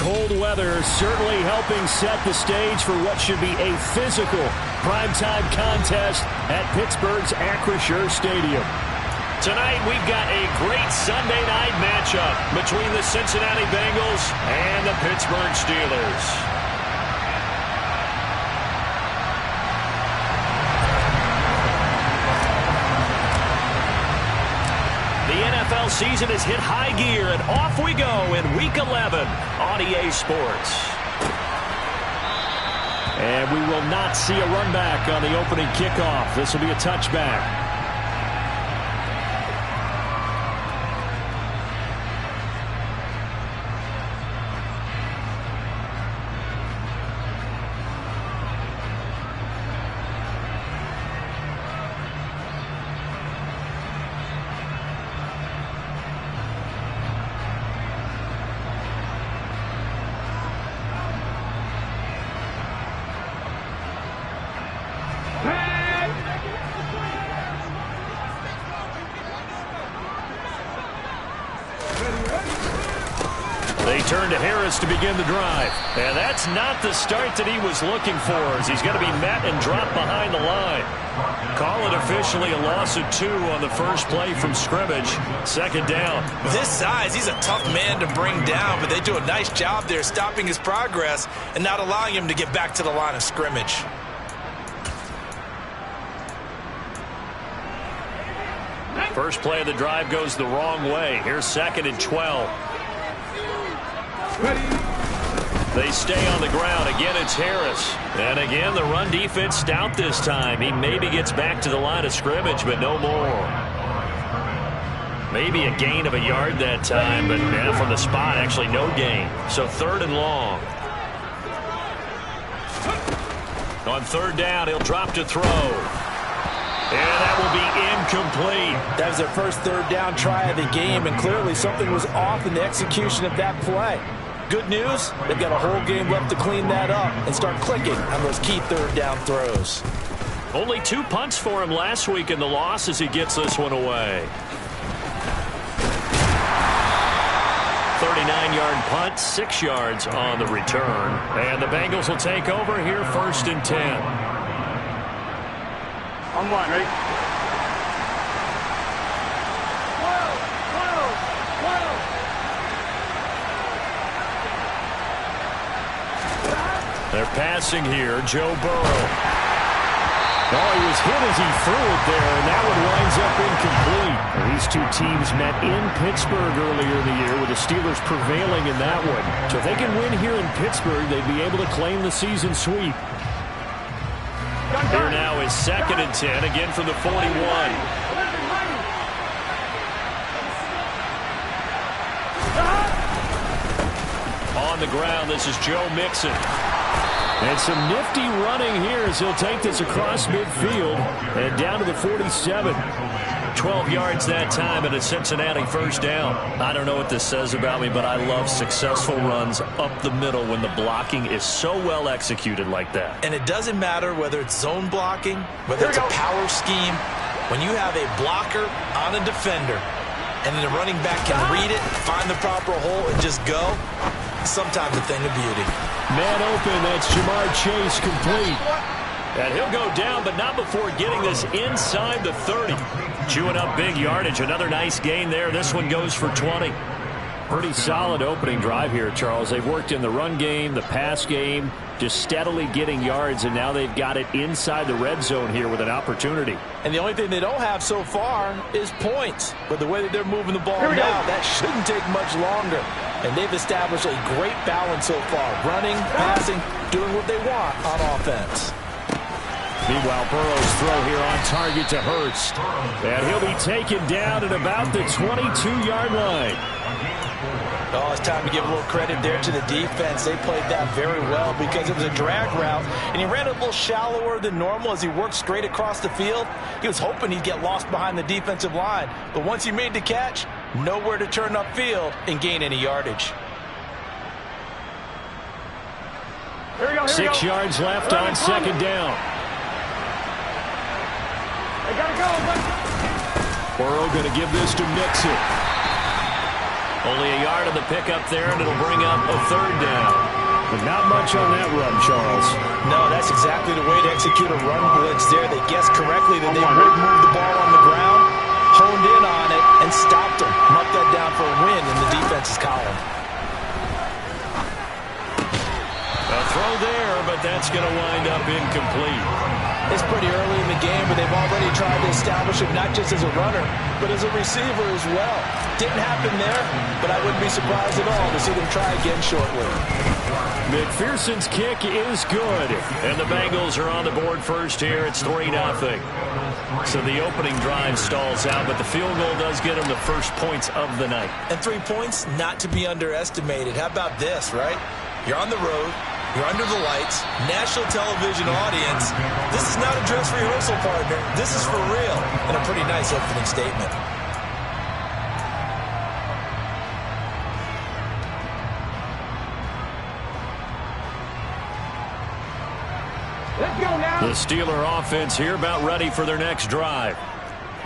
cold weather certainly helping set the stage for what should be a physical primetime contest at Pittsburgh's Acrisure Stadium. Tonight, we've got a great Sunday night matchup between the Cincinnati Bengals and the Pittsburgh Steelers. The NFL season has hit high gear, and off we go in Week 11 on EA Sports. And we will not see a run back on the opening kickoff. This will be a touchback. They turn to Harris to begin the drive. And that's not the start that he was looking for, as he's going to be met and dropped behind the line. Call it officially a loss of 2 on the first play from scrimmage. Second down. With his size, he's a tough man to bring down, but they do a nice job there stopping his progress and not allowing him to get back to the line of scrimmage. First play of the drive goes the wrong way. Here's 2nd and 12. They stay on the ground. Again, it's Harris. And again, the run defense stout this time. He maybe gets back to the line of scrimmage, but no more. Maybe a gain of a yard that time, but from the spot, actually no gain. So 3rd and long. On 3rd down, he'll drop to throw. And that will be incomplete. That was their first 3rd down try of the game, and clearly something was off in the execution of that play. Good news, they've got a whole game left to clean that up and start clicking on those key 3rd down throws. Only 2 punts for him last week in the loss as he gets this one away. 39-yard punt, 6 yards on the return. And the Bengals will take over here 1st and 10. On 1, ready? They're passing here, Joe Burrow. Oh, he was hit as he threw it there, and that one winds up incomplete. These two teams met in Pittsburgh earlier in the year, with the Steelers prevailing in that one. So if they can win here in Pittsburgh, they'd be able to claim the season sweep. Here now is 2nd and 10, again from the 41. On the ground, this is Joe Mixon. And some nifty running here as he'll take this across midfield and down to the 47. 12 yards that time and a Cincinnati 1st down. I don't know what this says about me, but I love successful runs up the middle when the blocking is so well executed like that. And it doesn't matter whether it's zone blocking, whether it's a power scheme. When you have a blocker on a defender and then the running back can read it, find the proper hole, and just go, sometimes a thing of beauty. Man open, that's Jamar Chase complete. And he'll go down, but not before getting this inside the 30. Chewing up big yardage. Another nice gain there. This one goes for 20. Pretty solid opening drive here, Charles. They've worked in the run game, the pass game, just steadily getting yards, and now they've got it inside the red zone here with an opportunity. And the only thing they don't have so far is points. But the way that they're moving the ball now, that shouldn't take much longer. And they've established a great balance so far. Running, passing, doing what they want on offense. Meanwhile, Burrow's throw here on target to Hurst. And he'll be taken down at about the 22-yard line. Oh, it's time to give a little credit there to the defense. They played that very well because it was a drag route, and he ran a little shallower than normal as he worked straight across the field. He was hoping he'd get lost behind the defensive line, but once he made the catch, nowhere to turn upfield and gain any yardage. 6 yards left on 2nd down. They gotta go. Burrow going to give this to Mixon. Only a yard on the pickup there, and it'll bring up a third down. But not much on that run, Charles. No, that's exactly the way to execute a run blitz there. They guessed correctly that they would move the ball on the ground, honed in on it, and stopped them. Marked that down for a win in the defense's column. A throw there, but that's going to wind up incomplete. It's pretty early in the game, but they've already tried to establish him not just as a runner, but as a receiver as well. Didn't happen there, but I wouldn't be surprised at all to see them try again shortly. McPherson's kick is good, and the Bengals are on the board first here. It's 3-0. So the opening drive stalls out, but the field goal does get them the first points of the night. And 3 points, not to be underestimated. How about this, right? You're on the road. You're under the lights, national television audience. This is not a dress rehearsal, partner. This is for real, and a pretty nice opening statement. Let's go now. The Steeler offense here about ready for their next drive.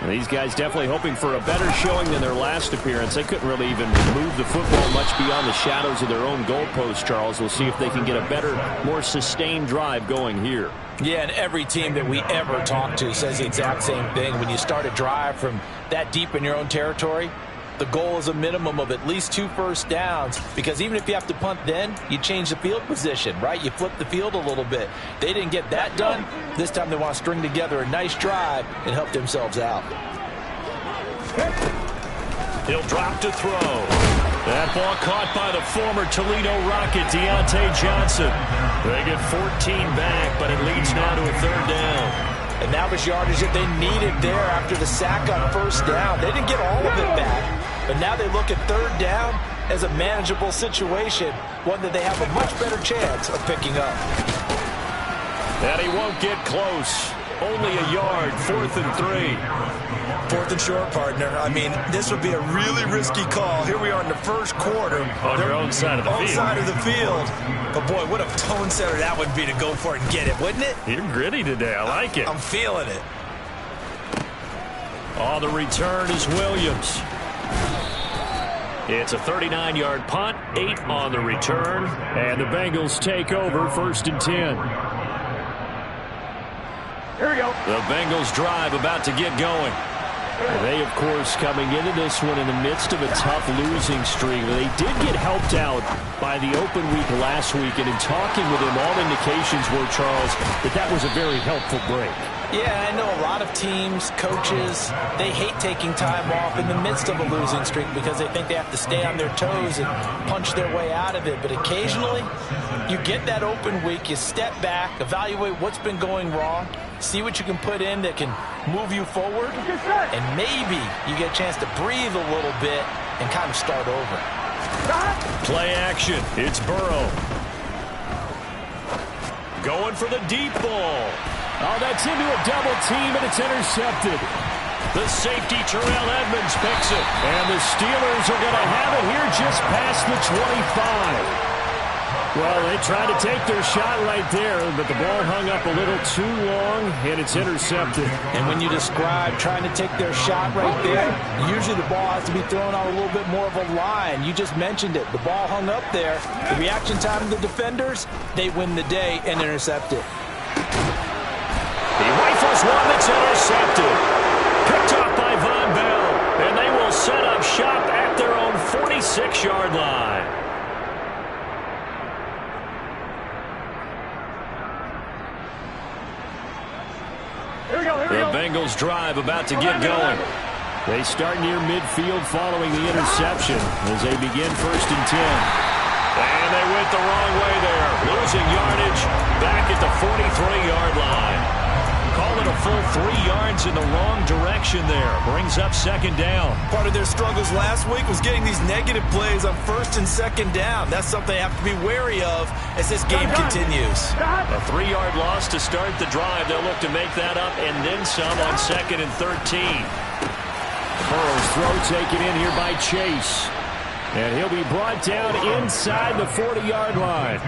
And these guys definitely hoping for a better showing than their last appearance. They couldn't really even move the football much beyond the shadows of their own goalpost, Charles. We'll see if they can get a better, more sustained drive going here. Yeah, and every team that we ever talk to says the exact same thing. When you start a drive from that deep in your own territory, the goal is a minimum of at least 2 first downs, because even if you have to punt then, you change the field position, right? You flip the field a little bit. They didn't get that done. This time they want to string together a nice drive and help themselves out. He'll drop to throw. That ball caught by the former Toledo Rocket, Deontay Johnson. They get 14 back, but it leads now to a third down. And that was yardage that they needed there after the sack on first down. They didn't get all of it back, but now they look at third down as a manageable situation, one that they have a much better chance of picking up. And he won't get close. Only a yard, 4th and 3. 4th and short, partner. I mean, this would be a really risky call. Here we are in the first quarter. On their own side of the field. Own side of the field. But, boy, what a tone setter that would be to go for it and get it, wouldn't it? You're gritty today. I like it. I'm feeling it. Oh, the return is Williams. It's a 39-yard punt, 8 on the return, and the Bengals take over 1st and 10. Here we go. The Bengals drive about to get going. They, of course, coming into this one in the midst of a tough losing streak. They did get helped out by the open week last week, and in talking with him, all indications were, Charles, that was a very helpful break. Yeah, I know a lot of teams, coaches, they hate taking time off in the midst of a losing streak because they think they have to stay on their toes and punch their way out of it. But occasionally, you get that open week, you step back, evaluate what's been going wrong, see what you can put in that can move you forward, and maybe you get a chance to breathe a little bit and kind of start over. Play action. It's Burrow. Going for the deep ball. Oh, that's into a double team, and it's intercepted. The safety, Terrell Edmonds, picks it. And the Steelers are going to have it here just past the 25. Well, they tried to take their shot right there, but the ball hung up a little too long, and it's intercepted. And when you describe trying to take their shot right there, usually the ball has to be thrown on a little bit more of a line. You just mentioned it. The ball hung up there. The reaction time of the defenders, they win the day and intercept it. He rifles one that's intercepted. Picked up by Von Bell, and they will set up shop at their own 46-yard line. The Bengals drive about to get going. They start near midfield following the interception as they begin 1st and 10. And they went the wrong way there, losing yardage back at the 43-yard line. Call it a full 3 yards in the wrong direction there. Brings up 2nd down. Part of their struggles last week was getting these negative plays on 1st and 2nd down. That's something they have to be wary of as this game continues. A 3-yard loss to start the drive. They'll look to make that up and then some on 2nd and 13. Burrow's throw taken in here by Chase. And he'll be brought down inside the 40-yard line.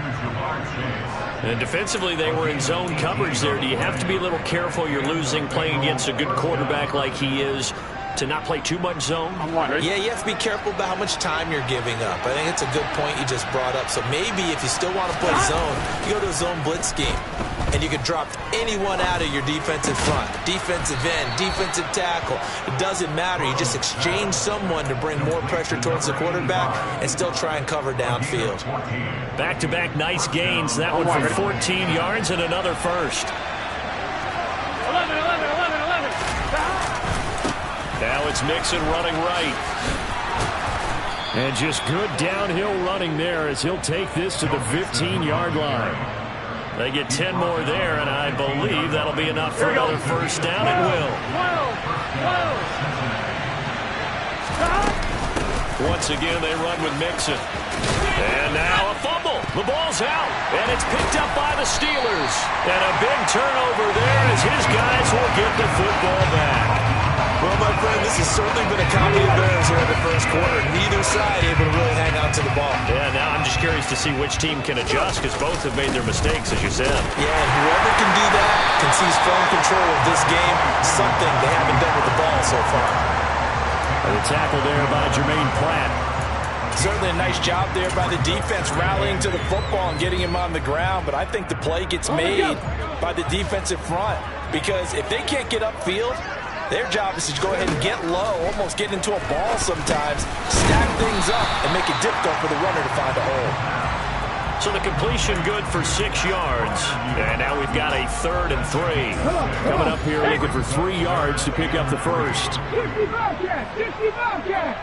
And defensively, they were in zone coverage there. Do you have to be a little careful? You're losing, playing against a good quarterback like he is. to not play too much zone? Yeah, you have to be careful about how much time you're giving up. I think it's a good point you just brought up. So maybe if you still want to play zone, you go to a zone blitz scheme. And you can drop anyone out of your defensive front. Defensive end, defensive tackle. It doesn't matter. You just exchange someone to bring more pressure towards the quarterback and still try and cover downfield. Back-to-back nice gains. That one for 14 yards and another first. 11. Now it's Mixon running right. And just good downhill running there as he'll take this to the 15-yard line. They get 10 more there, and I believe that'll be enough for another first down. It will. Once again, they run with Mixon. And now a fumble. The ball's out, and it's picked up by the Steelers. And a big turnover there as his guys will get the football back. Well, my friend, this has certainly been a comedy of errors here in the first quarter. Neither side able to really hang on to the ball. Yeah, now I'm just curious to see which team can adjust because both have made their mistakes, as you said. Yeah, and whoever can do that can seize firm control of this game, something they haven't done with the ball so far. And the tackle there by Jermaine Pratt. Certainly a nice job there by the defense rallying to the football and getting him on the ground, but I think the play gets made by the defensive front because if they can't get upfield, their job is to go ahead and get low, almost get into a ball sometimes, stack things up, and make it difficult for the runner to find a hole. So the completion good for 6 yards. And now we've got a 3rd and 3. Coming up here looking for 3 yards to pick up the first. 60 Bobcat.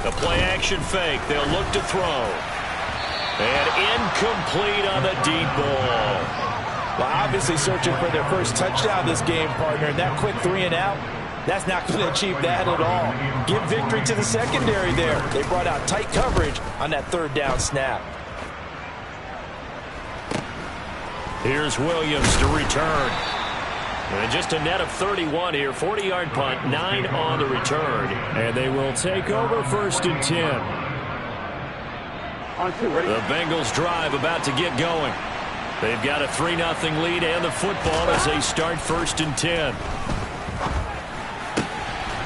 The play action fake. They'll look to throw. And incomplete on the deep ball. Well, obviously searching for their first touchdown this game, partner. And that quick 3 and out, that's not going to achieve that at all. Give victory to the secondary there. They brought out tight coverage on that 3rd down snap. Here's Williams to return. And just a net of 31 here. 40-yard punt, 9 on the return. And they will take over 1st and 10. The Bengals drive about to get going. They've got a 3-0 lead and the football as they start 1st and 10.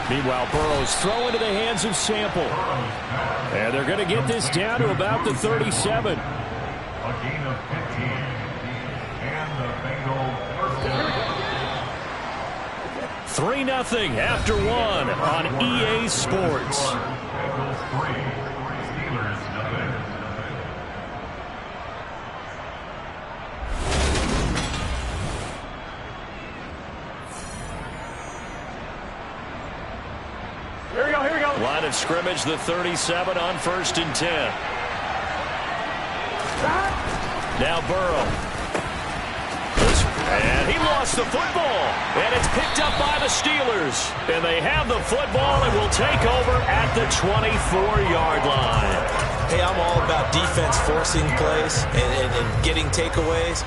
Meanwhile, Burrow's throw into the hands of Sample. And they're going to get this down to about the 37. A gain of 15. And the Bengals 3-0 after 1 on EA Sports. Bengals 3, Steelers nothing. Here we go. Line of scrimmage, the 37 on 1st and 10. Now Burrow. And he lost the football. And it's picked up by the Steelers. And they have the football and will take over at the 24-yard line. Hey, I'm all about defense forcing plays and getting takeaways.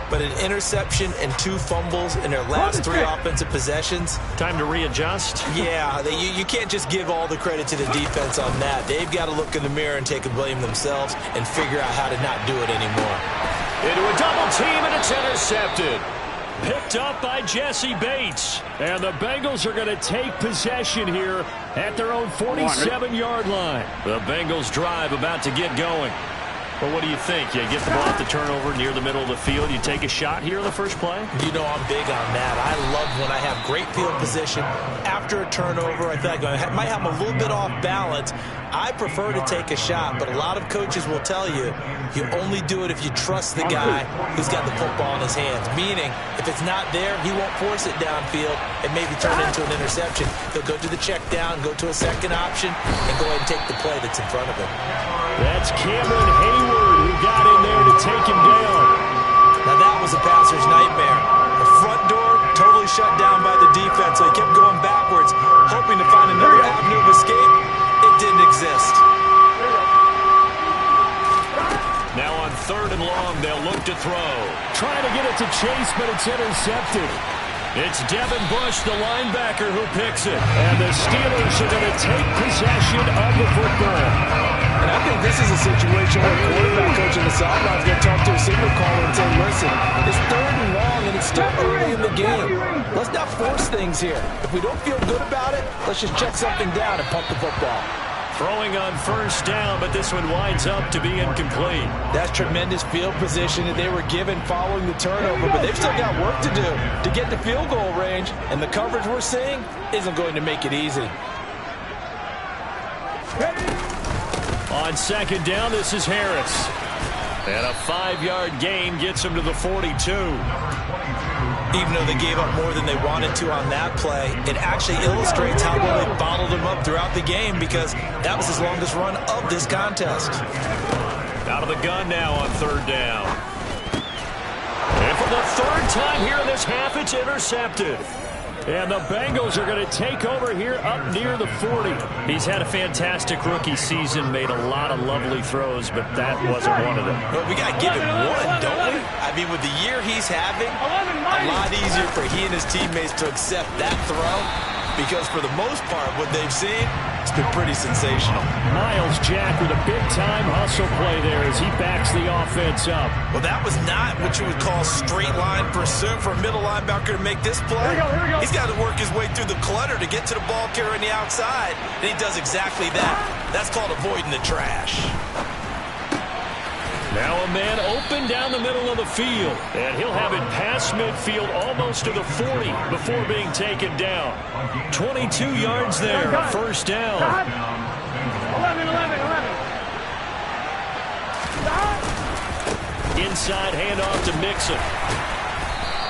But an interception and 2 fumbles in their last 3 offensive possessions. Time to readjust? Yeah, you can't just give all the credit to the defense on that. They've got to look in the mirror and take the blame themselves and figure out how to not do it anymore. Into a double team, and it's intercepted. Picked up by Jesse Bates. And the Bengals are going to take possession here at their own 47-yard line. The Bengals drive about to get going. Well, what do you think? You get the ball at the turnover near the middle of the field. You take a shot here in the first play? You know I'm big on that. I love when I have great field position. After a turnover, I feel like I might have a little bit off balance. I prefer to take a shot, but a lot of coaches will tell you only do it if you trust the guy who's got the football in his hands. Meaning, if it's not there, he won't force it downfield and maybe turn it into an interception. He'll go to the check down, go to a second option, and go ahead and take the play that's in front of him. That's Cameron Hayward who got in there to take him down. Now that was a passer's nightmare. The front door totally shut down by the defense, so he kept going backwards, hoping to find another avenue of escape. It didn't exist. Now on 3rd and long, they'll look to throw. Trying to get it to Chase, but it's intercepted. It's Devin Bush, the linebacker, who picks it. And the Steelers are going to take possession of the football. And I think this This is a situation where a quarterback coach in the sideline is going to talk to a signal caller and say, listen, it's 3rd and long, and it's still early in the game. Let's not force things here. If we don't feel good about it, let's just check something down and pump the football. Throwing on 1st down, but this one winds up to be incomplete. That's tremendous field position that they were given following the turnover, but they've still got work to do to get to field goal range, and the coverage we're seeing isn't going to make it easy. On 2nd down, this is Harris. And a 5-yard gain gets him to the 42. Even though they gave up more than they wanted to on that play, it actually illustrates how well they bottled them up throughout the game, because that was his longest run of this contest. Out of the gun now on 3rd down. And for the 3rd time here in this half, it's intercepted. And the Bengals are going to take over here up near the 40. He's had a fantastic rookie season, made a lot of lovely throws, but that wasn't one of them. But we got to give him one, don't we? I mean, with the year he's having, a lot easier for he and his teammates to accept that throw, because for the most part, what they've seen, it's been pretty sensational. Miles Jack with a big-time hustle play there as he backs the offense up. Well, that was not what you would call straight-line pursuit for a middle linebacker to make this play. Here we go. He's got to work his way through the clutter to get to the ball carrier on the outside, and he does exactly that. That's called avoiding the trash. Now a man open down the middle of the field, and he'll have it past midfield almost to the 40 before being taken down. 22 yards there, 1st down. 11. Inside handoff to Mixon.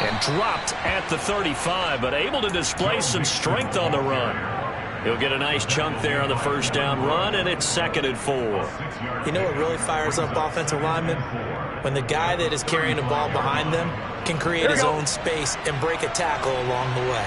And dropped at the 35, but able to display some strength on the run. He'll get a nice chunk there on the 1st down run, and it's 2nd and 4. You know what really fires up offensive linemen? When the guy that is carrying the ball behind them can create his own space and break a tackle along the way.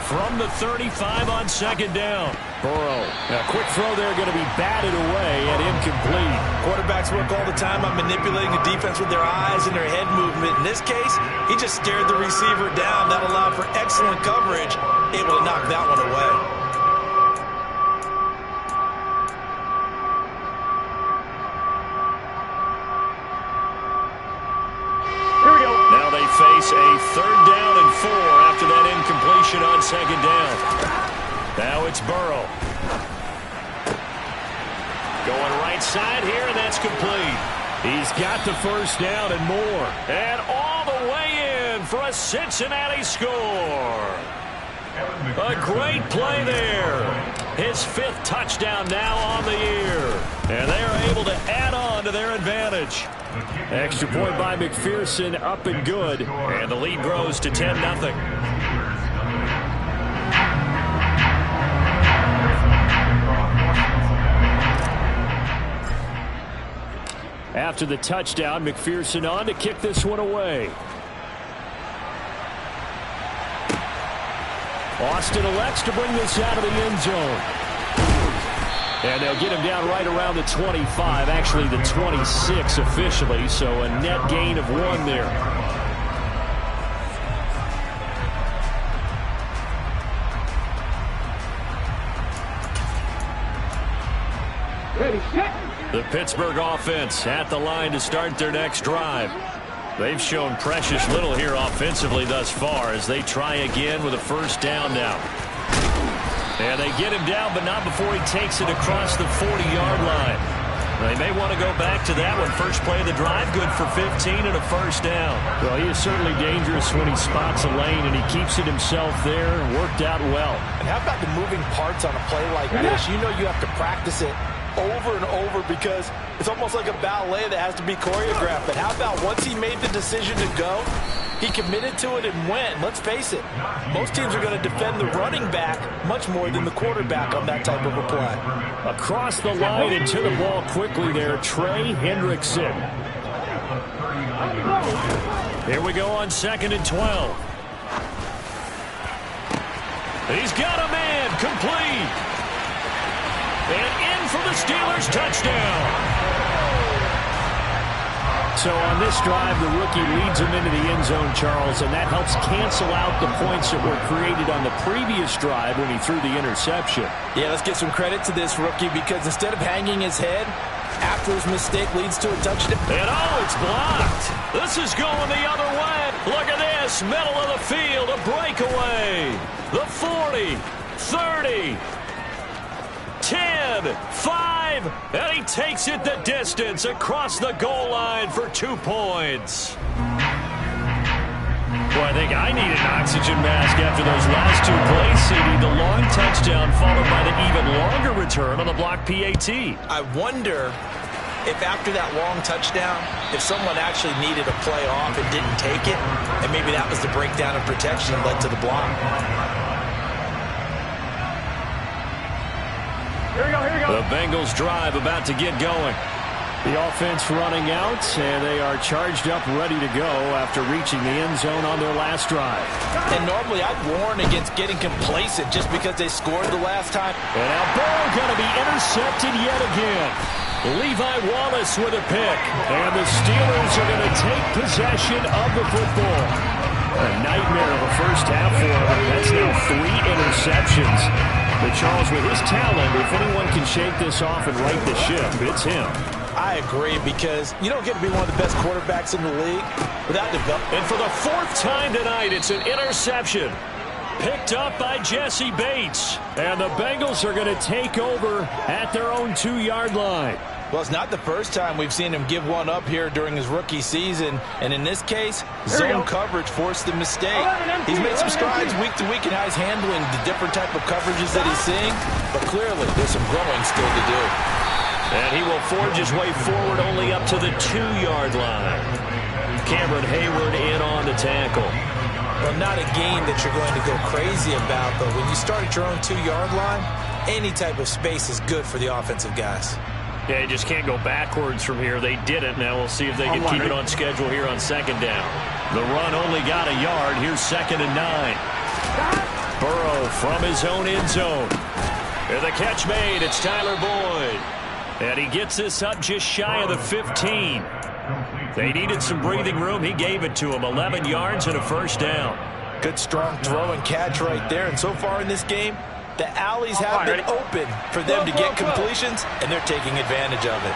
From the 35 on 2nd down. Burrow. A quick throw there, going to be batted away and incomplete. Quarterbacks work all the time on manipulating the defense with their eyes and their head movement. In this case, he just stared the receiver down. That allowed for excellent coverage, able to knock that one away. Here we go. Now they face a 3rd down and 4 after that incompletion on 2nd down. Now it's Burrow. Going right side here, and that's complete. He's got the 1st down and more. And all the way in for a Cincinnati score. A great play there. His 5th touchdown now on the year. And they are able to add on to their advantage. Extra point by McPherson, up and good. And the lead grows to 10-0. After the touchdown, McPherson on to kick this one away. Austin elects to bring this out of the end zone. And they'll get him down right around the 25, actually the 26 officially, so a net gain of 1 there. Ready, set. The Pittsburgh offense at the line to start their next drive. They've shown precious little here offensively thus far as they try again with a 1st down now. And they get him down, but not before he takes it across the 40-yard line. They may want to go back to that one. First play of the drive, good for 15 and a 1st down. Well, he is certainly dangerous when he spots a lane, and he keeps it himself there and worked out well. And how about the moving parts on a play like this? You know you have to practice it over and over because it's almost like a ballet that has to be choreographed. But how about once he made the decision to go, he committed to it and went. Let's face it, most teams are going to defend the running back much more than the quarterback on that type of a play. Across the line and to the ball quickly there, Trey Hendrickson. Here we go on 2nd and 12. He's got a man, complete. And in for the Steelers touchdown. So on this drive, the rookie leads him into the end zone, Charles, and that helps cancel out the points that were created on the previous drive when he threw the interception. Yeah, let's give some credit to this rookie because instead of hanging his head after his mistake leads to a touchdown. And it's blocked. This is going the other way. Look at this, middle of the field, a breakaway. The 40, 30, 10, 5, and he takes it the distance across the goal line for 2 points. Well, I think I need an oxygen mask after those last 2 plays, CD. The long touchdown followed by the even longer return on the block PAT. I wonder if after that long touchdown, if someone actually needed a play off and didn't take it, and maybe that was the breakdown of protection that led to the block. Here we go, here we go. The Bengals drive about to get going. The offense running out, and they are charged up, ready to go after reaching the end zone on their last drive. And normally I'd warn against getting complacent just because they scored the last time. And now ball going to be intercepted yet again. Levi Wallace with a pick, and the Steelers are going to take possession of the football. A nightmare of a first half for him. That's now 3 interceptions. But Charles, with his talent, if anyone can shake this off and right the ship, it's him. I agree, because you don't get to be one of the best quarterbacks in the league without development. And for the 4th time tonight, it's an interception. Picked up by Jesse Bates. And the Bengals are going to take over at their own 2-yard line. Well, it's not the first time we've seen him give one up here during his rookie season. And in this case, zone coverage forced the mistake. He's made some strides week to week in how he's handling the different type of coverages that he's seeing. But clearly, there's some growing still to do. And he will forge his way forward only up to the 2-yard line. Cameron Hayward in on the tackle. Well, not a game that you're going to go crazy about, but when you start at your own 2-yard line, any type of space is good for the offensive guys. Yeah, you just can't go backwards from here. They did it. Now we'll see if they can keep it on schedule here on 2nd down. The run only got a yard. Here's 2nd and 9. Burrow from his own end zone. And the catch made. It's Tyler Boyd. And he gets this up just shy of the 15. They needed some breathing room. He gave it to him. 11 yards and a first down. Good strong throw and catch right there. And so far in this game, the alleys have been open for them to get completions, and they're taking advantage of it.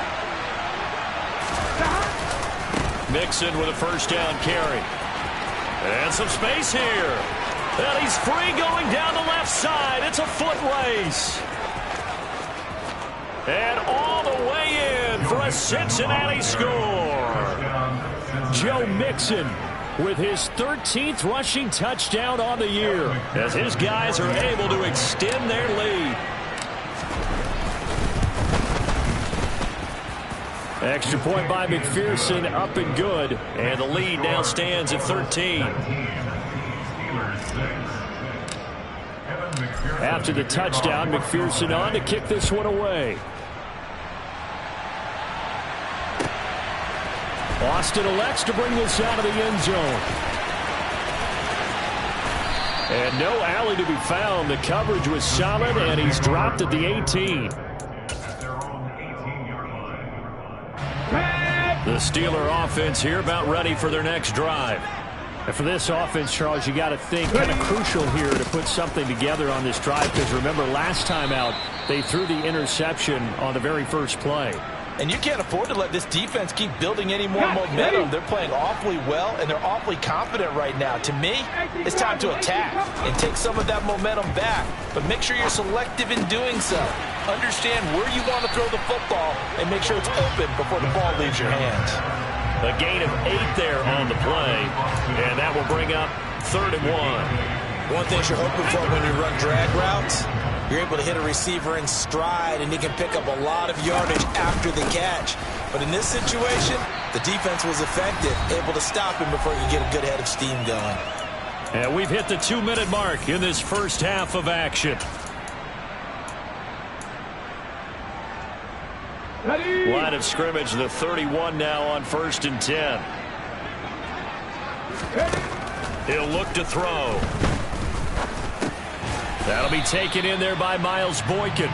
Mixon with a first down carry. And some space here. And he's free going down the left side. It's a foot race. And all the way in for a Cincinnati score. Joe Mixon with his 13th rushing touchdown on the year, as his guys are able to extend their lead. Extra point by McPherson, up and good. And the lead now stands at 13. After the touchdown, McPherson on to kick this one away. Austin elects to bring this out of the end zone. And no alley to be found. The coverage was solid, and he's dropped at the 18. The Steeler offense here about ready for their next drive. And for this offense, Charles, you got to think kind of crucial here to put something together on this drive, because remember last time out they threw the interception on the very first play. And you can't afford to let this defense keep building any more momentum. They're playing awfully well, and they're awfully confident right now. To me, it's time to attack and take some of that momentum back. But make sure you're selective in doing so. Understand where you want to throw the football and make sure it's open before the ball leaves your hands. A gain of 8 there on the play, and that will bring up 3rd and 1. One thing you're hoping for when you run drag routes, you're able to hit a receiver in stride, and he can pick up a lot of yardage after the catch. But in this situation, the defense was effective, able to stop him before you get a good head of steam going. And we've hit the 2-minute mark in this first half of action. Ready. Line of scrimmage, the 31 now on 1st and 10. He'll look to throw. That'll be taken in there by Miles Boykin.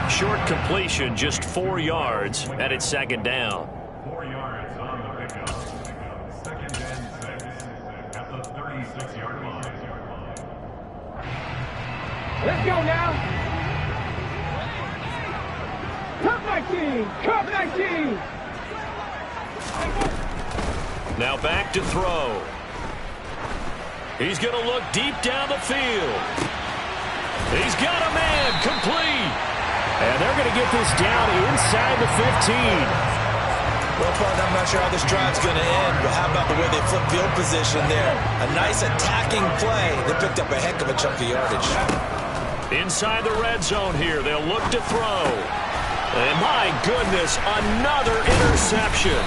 Short completion, just 4 yards, and it's 2nd down. 4 yards on the Let's go now. Cut my team. Cut my team. Now back to throw. He's going to look deep down the field. He's got a man, complete. And they're going to get this down inside the 15. Well, partner, I'm not sure how this drive's going to end, but how about the way they flip field position there? A nice attacking play. They picked up a heck of a chunk of yardage. Inside the red zone here, they'll look to throw. And my goodness, another interception.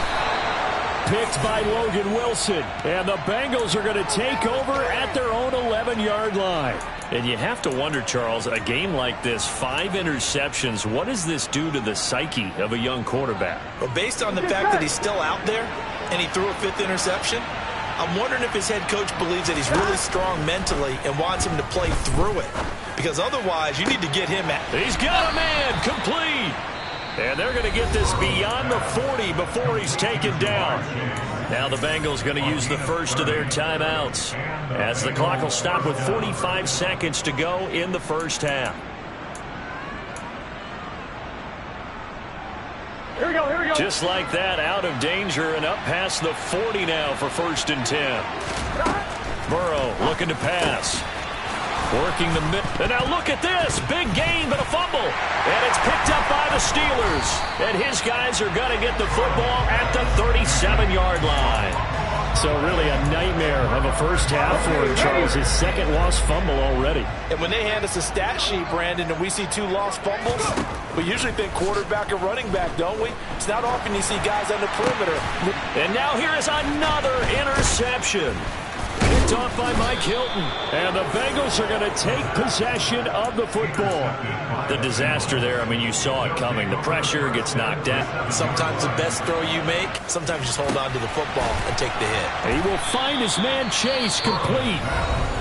Picked by Logan Wilson. And the Bengals are going to take over at their own 11-yard line. And you have to wonder, Charles, a game like this, 5 interceptions, what does this do to the psyche of a young quarterback? Well, based on the fact that he's still out there and he threw a 5th interception, I'm wondering if his head coach believes that he's really strong mentally and wants him to play through it. Because otherwise, you need to get him at. He's got a man, complete. And they're going to get this beyond the 40 before he's taken down. Now the Bengals going to use the first of their timeouts as the clock will stop with 45 seconds to go in the first half. Here we go, here we go. Just like that, out of danger and up past the 40 now for 1st and 10. Burrow looking to pass. Working the mid. And now look at this. Big gain, but a fumble. And it's picked up by the Steelers. And his guys are going to get the football at the 37-yard line. So really a nightmare of a first half for him, Charles. His 2nd lost fumble already. And when they hand us a stat sheet, Brandon, and we see 2 lost fumbles, we usually think quarterback or running back, don't we? It's not often you see guys on the perimeter. And now here is another interception. Picked off by Mike Hilton. And the Bengals are going to take possession of the football. The disaster there, I mean, you saw it coming. The pressure gets knocked down. Sometimes the best throw you make, sometimes just hold on to the football and take the hit. He will find his man Chase complete.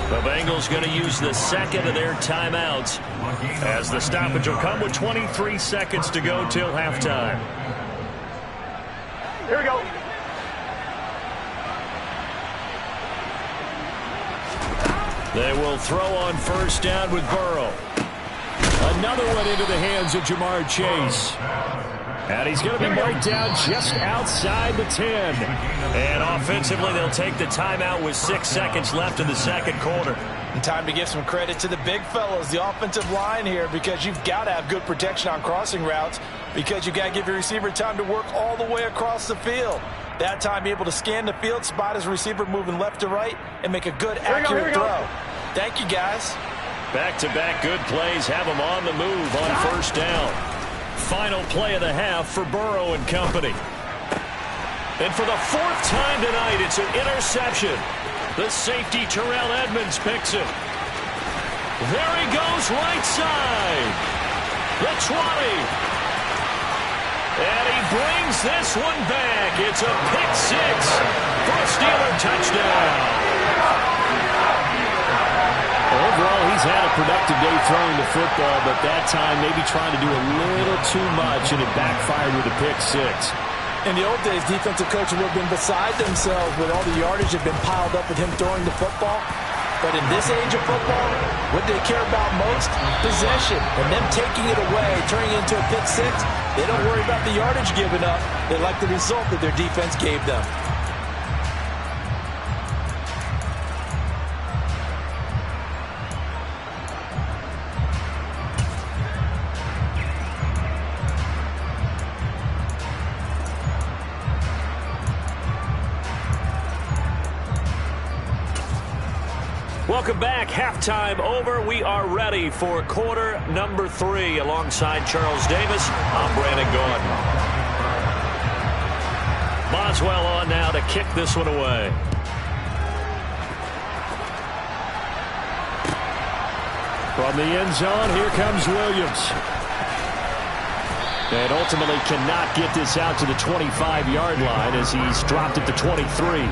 The Bengals going to use the 2nd of their timeouts as the stoppage will come with 23 seconds to go till halftime. Here we go. They will throw on 1st down with Burrow. Another one into the hands of Jamar Chase. And he's going to be marked down just outside the 10. And offensively, they'll take the timeout with 6 seconds left in the 2nd quarter. And time to give some credit to the big fellas, the offensive line here, because you've got to have good protection on crossing routes, because you've got to give your receiver time to work all the way across the field. That time, be able to scan the field, spot his receiver moving left to right, and make a good, accurate throw. Thank you, guys. Back-to-back good plays have them on the move on 1st down. Final play of the half for Burrow and company. And for the 4th time tonight, it's an interception. The safety, Terrell Edmonds, picks it. There he goes, right side. The 20. And he brings this one back. It's a pick 6 for a Steeler touchdown. Overall, he's had a productive day throwing the football, but that time maybe trying to do a little too much, and it backfired with a pick 6. In the old days, defensive coaches would have been beside themselves with all the yardage that had been piled up with him throwing the football. But in this age of football, what they care about most? Possession. And them taking it away, turning it into a pick 6, they don't worry about the yardage given up. They like the result that their defense gave them. Welcome back. Halftime over. We are ready for quarter number 3. Alongside Charles Davis, I'm Brandon Gordon. Boswell on now to kick this one away. From the end zone, here comes Williams. And ultimately cannot get this out to the 25-yard line as he's dropped at the 23.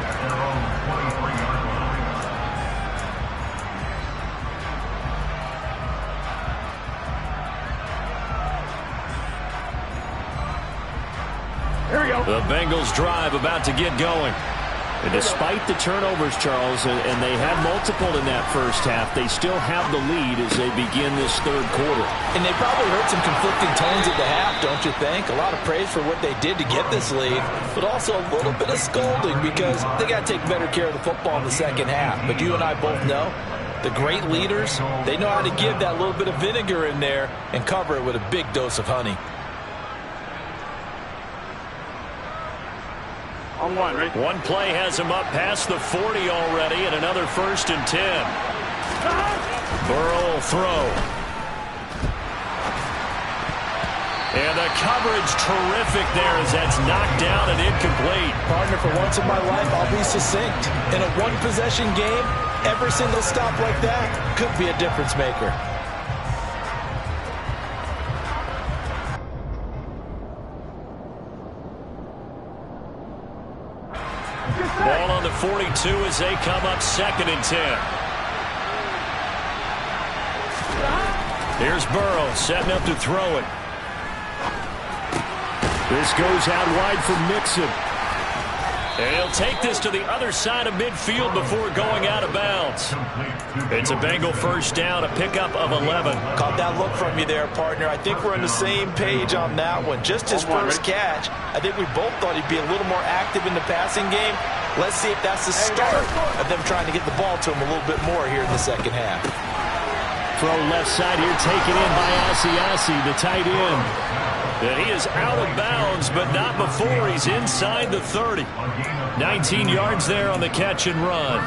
The Bengals drive about to get going. And despite the turnovers, Charles, and they had multiple in that first half, they still have the lead as they begin this third quarter. And they probably heard some conflicting tones at the half, don't you think? A lot of praise for what they did to get this lead, but also a little bit of scolding because they got to take better care of the football in the second half. But you and I both know the great leaders, they know how to give that little bit of vinegar in there and cover it with a big dose of honey. On one, right? One play has him up past the 40 already, and another 1st and 10. Burrow will throw. And the coverage terrific there as that's knocked down and incomplete. Partner, for once in my life, I'll be succinct. In a one-possession game, every single stop like that could be a difference maker. Ball on the 42 as they come up 2nd and 10. Here's Burrow setting up to throw it. This goes out wide for Mixon. And he'll take this to the other side of midfield before going out of bounds. It's a Bengal first down, a pickup of 11. Caught that look from you there, partner. I think we're on the same page on that one. Just his first catch. I think we both thought he'd be a little more active in the passing game. Let's see if that's the start of them trying to get the ball to him a little bit more here in the second half. Throw left side here, taken in by Asiasi, the tight end. And he is out of bounds, but not before he's inside the 30. 19 yards there on the catch and run.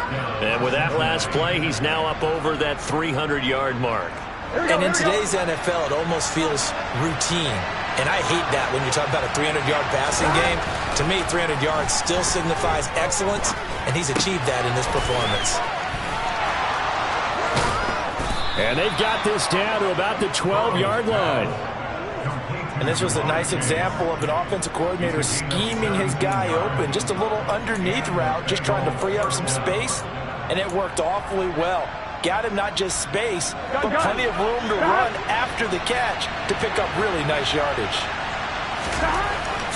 And with that last play, he's now up over that 300-yard mark. And in today's NFL, it almost feels routine. And I hate that when you talk about a 300-yard passing game. To me, 300 yards still signifies excellence, and he's achieved that in this performance. And they've got this down to about the 12-yard line. And this was a nice example of an offensive coordinator scheming his guy open. Just a little underneath route, just trying to free up some space, and it worked awfully well. Got him not just space, but plenty of room to run after the catch to pick up really nice yardage.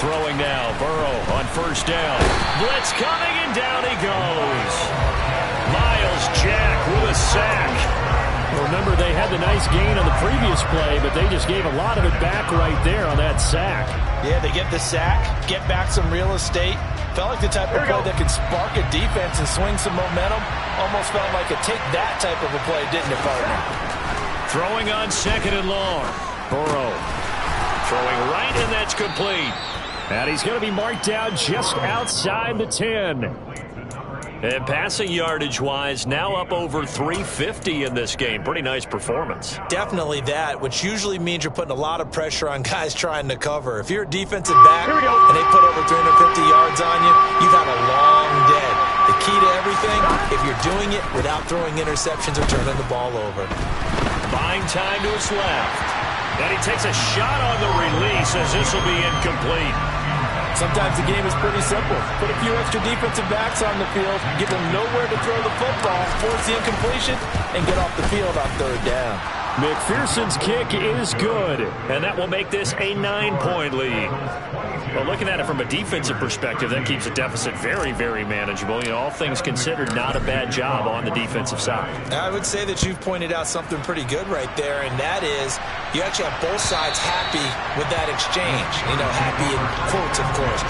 Throwing now, Burrow on first down. Blitz coming, and down he goes. Myles Jack with a sack. Remember, they had the nice gain on the previous play, but they just gave a lot of it back right there on that sack. Yeah, they get the sack, get back some real estate. Felt like the type of play that can spark a defense and swing some momentum. Almost felt like a take that type of a play, didn't it, partner? Throwing on 2nd and long. Burrow throwing right, and that's complete. And he's going to be marked down just outside the 10. And passing yardage-wise, now up over 350 in this game. Pretty nice performance. Definitely that, which usually means you're putting a lot of pressure on guys trying to cover. If you're a defensive back and they put over 350 yards on you, you've had a long day. The key to everything, if you're doing it without throwing interceptions or turning the ball over. Buying time to his left. And he takes a shot on the release as this will be incomplete. Sometimes the game is pretty simple. Put a few extra defensive backs on the field, give them nowhere to throw the football, force the incompletion, and get off the field on 3rd down. McPherson's kick is good, and that will make this a 9-point lead. Well, looking at it from a defensive perspective, that keeps the deficit very, very manageable. You know, all things considered, not a bad job on the defensive side. I would say that you've pointed out something pretty good right there, and that is you actually have both sides happy with that exchange. You know, happy in quotes, of course.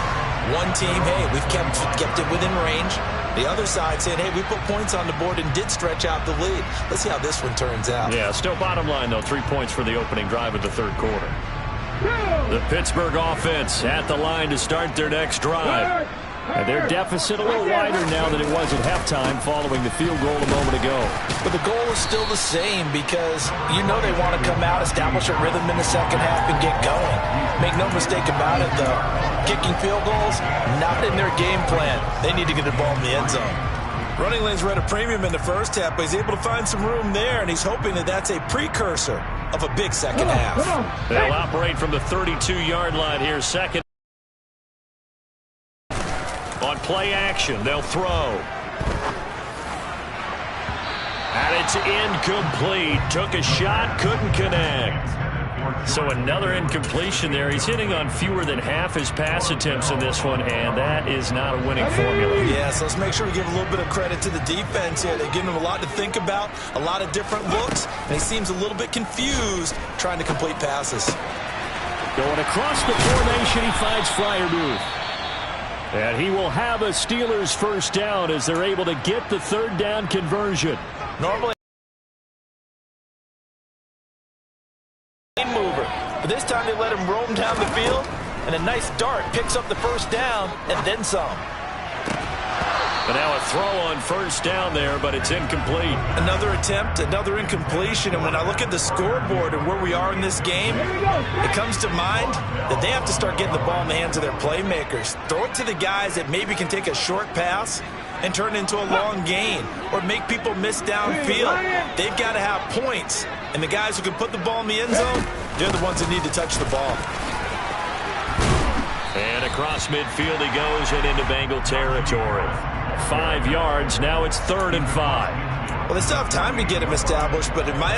One team, hey, we've kept it within range. The other side saying, hey, we put points on the board and did stretch out the lead. Let's see how this one turns out. Yeah, still bottom line, though, 3 points for the opening drive of the 3rd quarter. The Pittsburgh offense at the line to start their next drive. And their deficit a little wider now than it was at halftime following the field goal a moment ago. But the goal is still the same because you know they want to come out, establish a rhythm in the second half, and get going. Make no mistake about it, though. Kicking field goals, not in their game plan. They need to get the ball in the end zone. Running lanes were at a premium in the first half, but he's able to find some room there, and he's hoping that that's a precursor of a big second half. They'll operate from the 32-yard line here, second. On play action, they'll throw. And it's incomplete. Took a shot, couldn't connect. So another incompletion there. He's hitting on fewer than half his pass attempts in this one, and that is not a winning formula. Yeah, so let's make sure we give a little bit of credit to the defense here. They're giving him a lot to think about, a lot of different looks, and he seems a little bit confused trying to complete passes. Going across the formation, he finds Freiermuth. And he will have a Steelers first down as they're able to get the third down conversion. Normally mover, but this time they let him roam down the field, and a nice dart picks up the first down and then some. And now a throw on first down there, but it's incomplete. Another attempt, another incompletion, and when I look at the scoreboard and where we are in this game, it comes to mind that they have to start getting the ball in the hands of their playmakers. Throw it to the guys that maybe can take a short pass and turn it into a long gain or make people miss downfield. They've got to have points, and the guys who can put the ball in the end zone, they're the ones that need to touch the ball. And across midfield he goes and into Bengal territory. 5 yards, now it's 3rd and 5. Well, they still have time to get him established, but in my